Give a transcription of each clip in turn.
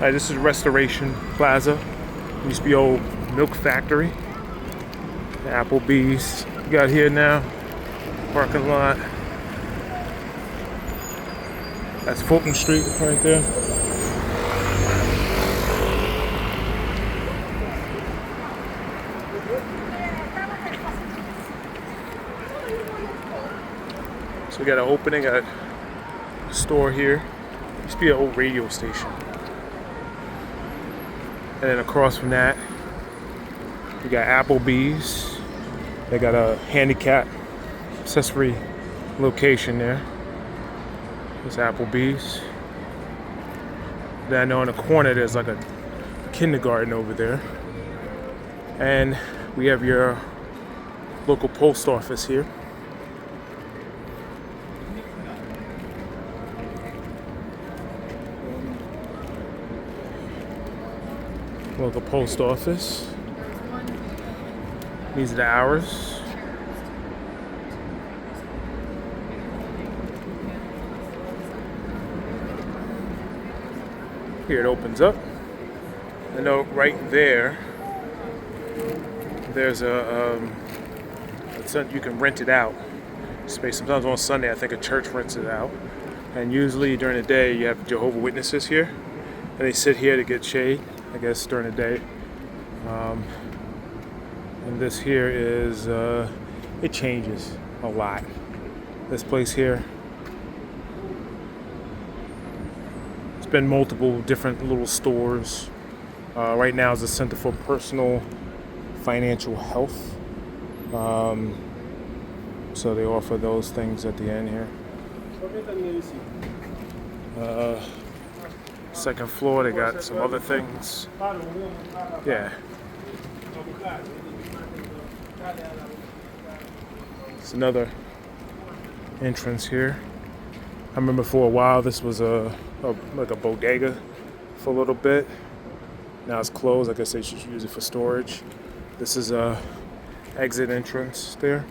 This is Restoration Plaza. Used to be old milk factory. The Applebee's we got here now. Parking lot. That's Fulton Street right there. So we got an opening at a store here. Used to be an old radio station. And then across from that, we got Applebee's. They got a handicap accessory location there. There's Applebee's. Then I know in the corner there's like a kindergarten over there. And we have your local post office here. Local post office. These are the hours. Here it opens up. I know right there, there's you can rent it out space. Sometimes on Sunday, I think a church rents it out. And usually during the day, you have Jehovah's Witnesses here. And they sit here to get shade, I guess, during the day. And this here is, it changes a lot. This place here, it's been multiple different little stores. Right now is a Center for Personal Financial Health. So they offer those things at the end here. Second floor, they got some other things. Yeah. It's another entrance here. I remember for a while this was like a bodega for a little bit. Now it's closed. I guess they should use it for storage. This is a exit entrance there.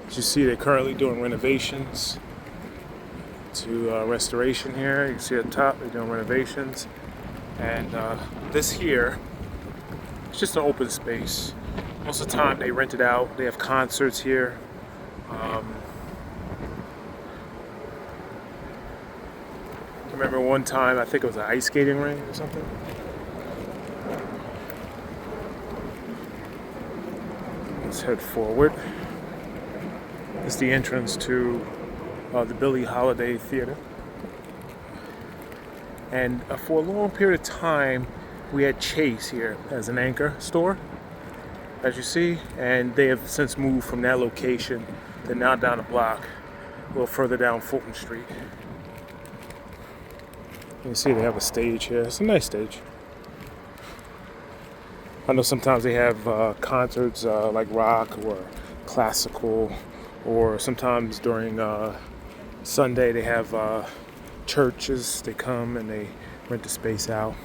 As you see, they're currently doing renovations to restoration here. You can see at the top they're doing renovations. And this here, it's just an open space. Most of the time they rent it out. They have concerts here. I remember one time, I think it was an ice skating rink or something. Let's head forward. This is the entrance to the Billie Holiday Theater. And for a long period of time, we had Chase here as an anchor store, as you see, and they have since moved from that location. They're now down a block, a little further down Fulton Street. You can see they have a stage here. It's a nice stage. I know sometimes they have concerts like rock or classical, or sometimes during Sunday they have churches. They come and they rent the space out.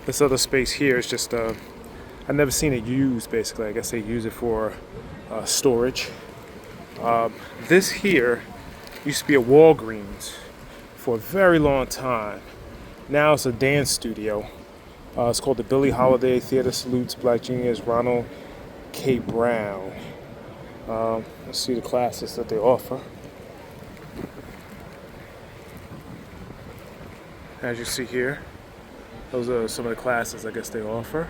This other space here is just I've never seen it used. Basically, I guess they use it for storage. This here used to be a Walgreens for a very long time. Now it's a dance studio. It's called the Billie Holiday Theater. Salutes Black Genius Ronald K. Brown. Let's see the classes that they offer. As you see here, those are some of the classes I guess they offer.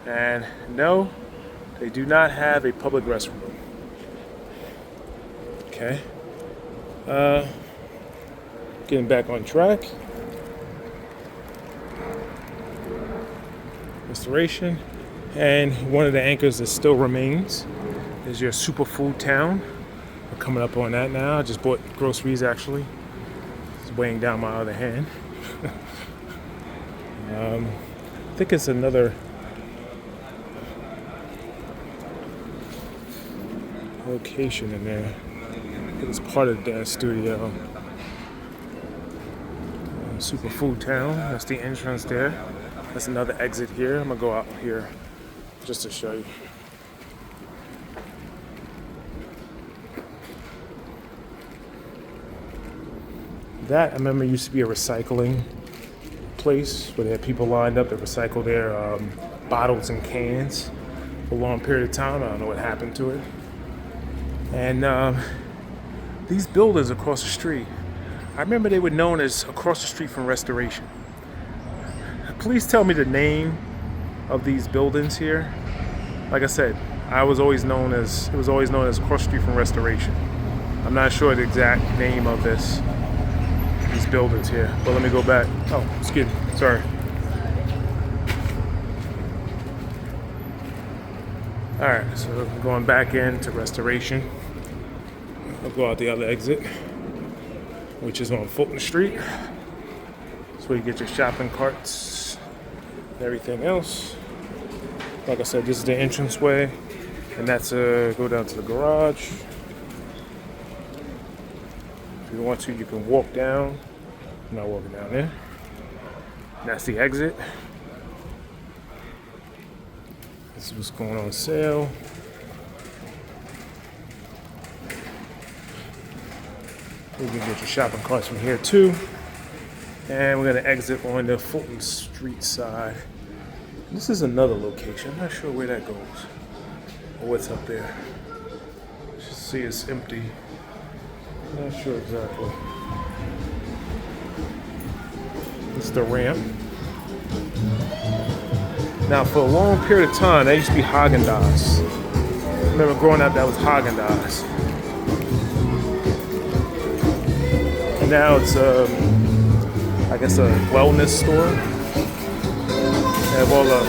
And no, they do not have a public restroom. Okay. Getting back on track. Restoration. And one of the anchors that still remains is your superfood town. We're coming up on that now. I just bought groceries actually. It's weighing down my other hand. I think it's another location in there. I think it's part of the studio. Superfood Town. That's the entrance there. That's another exit here. I'm gonna go out here just to show you. That I remember used to be a recycling place where they had people lined up to recycle their bottles and cans for a long period of time. I don't know what happened to it. And these buildings across the street, I remember they were known as across the street from Restoration. Please tell me the name of these buildings here. Like I said, it was always known as across the street from Restoration. I'm not sure the exact name of these buildings here, but let me go back. Oh, excuse me, sorry. All right, so we're going back into Restoration. I'll go out the other exit, which is on Fulton Street. That's where you get your shopping carts and everything else. Like I said, this is the entranceway, and that's go down to the garage. If you want to, you can walk down. I'm not walking down there. And that's the exit. This is what's going on sale. You can get your shopping carts from here too. And we're gonna exit on the Fulton Street side. This is another location. I'm not sure where that goes or what's up there. Just see it's empty. Not sure exactly. This is the ramp. Now, for a long period of time, that used to be Haagen-Dazs. I remember growing up, that was Haagen-Dazs. And now it's, I guess, a wellness store. They have all the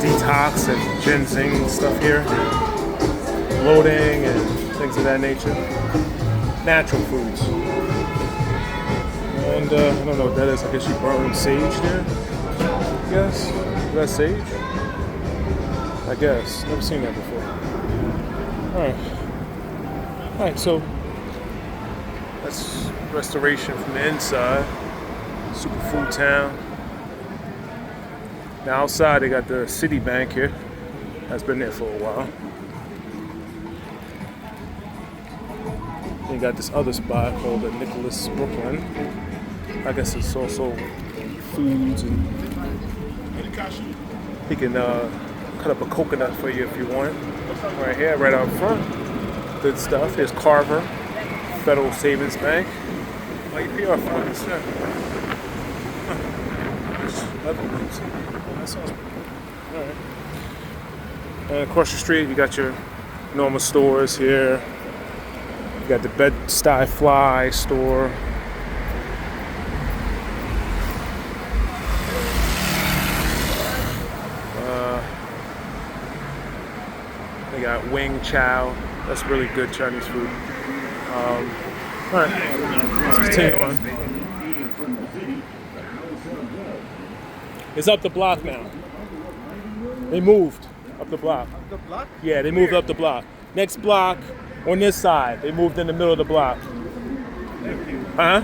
detox and ginseng stuff here. Bloating and things of that nature. Natural foods. And I don't know what that is. I guess you burn sage there. I guess. Is that sage? I guess. Never seen that before. Alright, so that's Restoration from the inside. Superfood town. Now outside they got the Citibank here. That's been there for a while. You got this other spot called the Nicholas Brooklyn. I guess it's also foods, and he can cut up a coconut for you if you want. Right here, right out front. Good stuff. Here's Carver, Federal Savings Bank. APR 4%. That sounds all right. And across the street, you got your normal stores here. You got the Bed-Stuy Fly store. They got Wing Chow. That's really good Chinese food. All right, let's continue on. It's up the block now. They moved up the block. Up the block? Yeah, they moved up the block. Next block on this side. They moved in the middle of the block. Huh?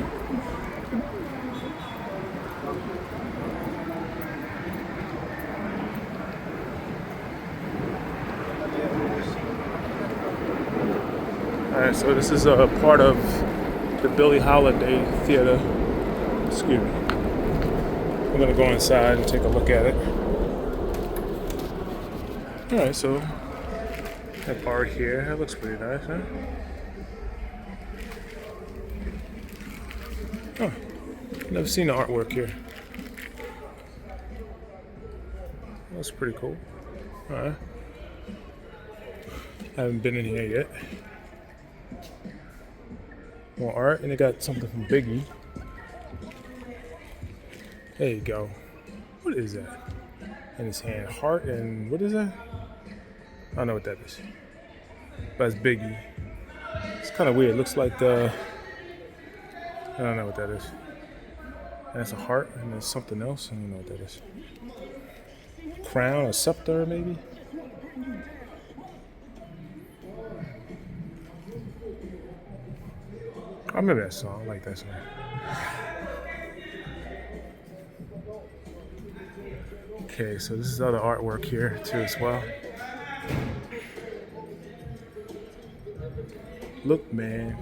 Alright, so this is a part of the Billie Holiday Theater. Excuse me. I'm gonna go inside and take a look at it. Alright, so that art here, that looks pretty nice, huh? Oh, never seen the artwork here. That's pretty cool. Alright. Haven't been in here yet. More art, and they got something from Biggie. There you go. What is that? In his hand, heart, and what is that? I don't know what that is. But it's Biggie. It's kind of weird. It looks like the. I don't know what that is. And that's a heart, and there's something else. I don't know what that is. Crown or scepter, maybe. I remember that song. I like that song. Okay, so this is other artwork here too as well. Look, man.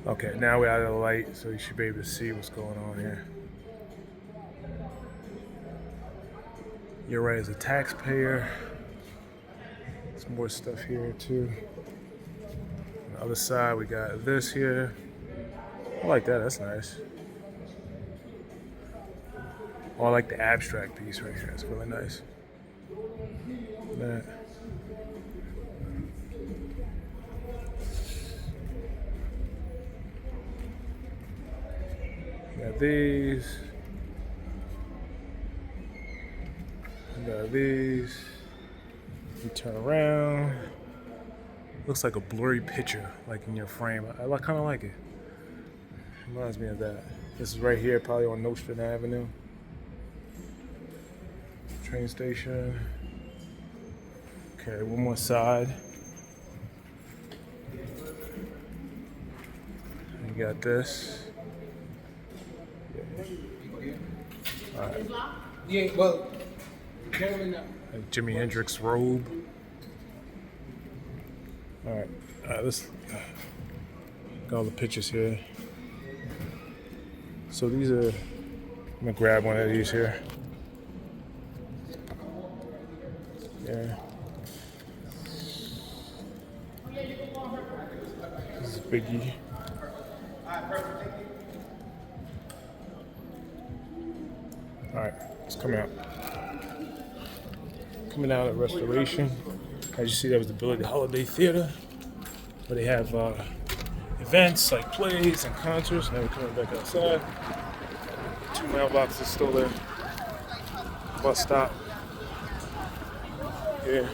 Okay, now we're out of the light, so you should be able to see what's going on here. You're right, as a taxpayer. Some more stuff here too. On the other side, we got this here. I like that, that's nice. Oh, I like the abstract piece right here, it's really nice. That. Got these. Got these. You turn around. Looks like a blurry picture, like in your frame. I kind of like it. Reminds me of that. This is right here, probably on Nostrand Avenue. Train station. Okay, one more side. You got this. All right. Yeah, well, generally not. Like Jimi Hendrix robe. All right, let's got all the pictures here. So these are. I'm gonna grab one of these here. Yeah. This is Biggie. All right, it's coming out. Coming out at Restoration. As you see, that was the Billie Holiday Theater, where they have events like plays and concerts. Now we're coming back outside. 2 mailboxes still there. Bus stop. Yeah.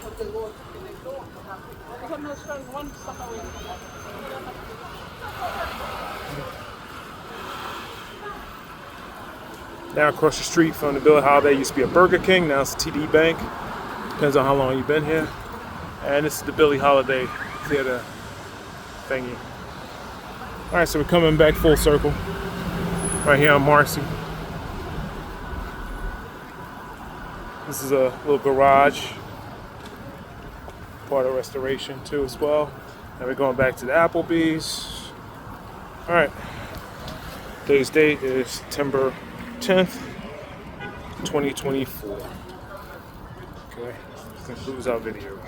Now across the street from the Billie Holiday used to be a Burger King. Now it's a TD Bank. Depends on how long you've been here. And this is the Billie Holiday Theater thingy. All right, so we're coming back full circle. Right here on Marcy. This is a little garage. Part of Restoration too as well. And we're going back to the Applebee's. All right. Today's date is September 10th, 2024. Okay, this concludes our video.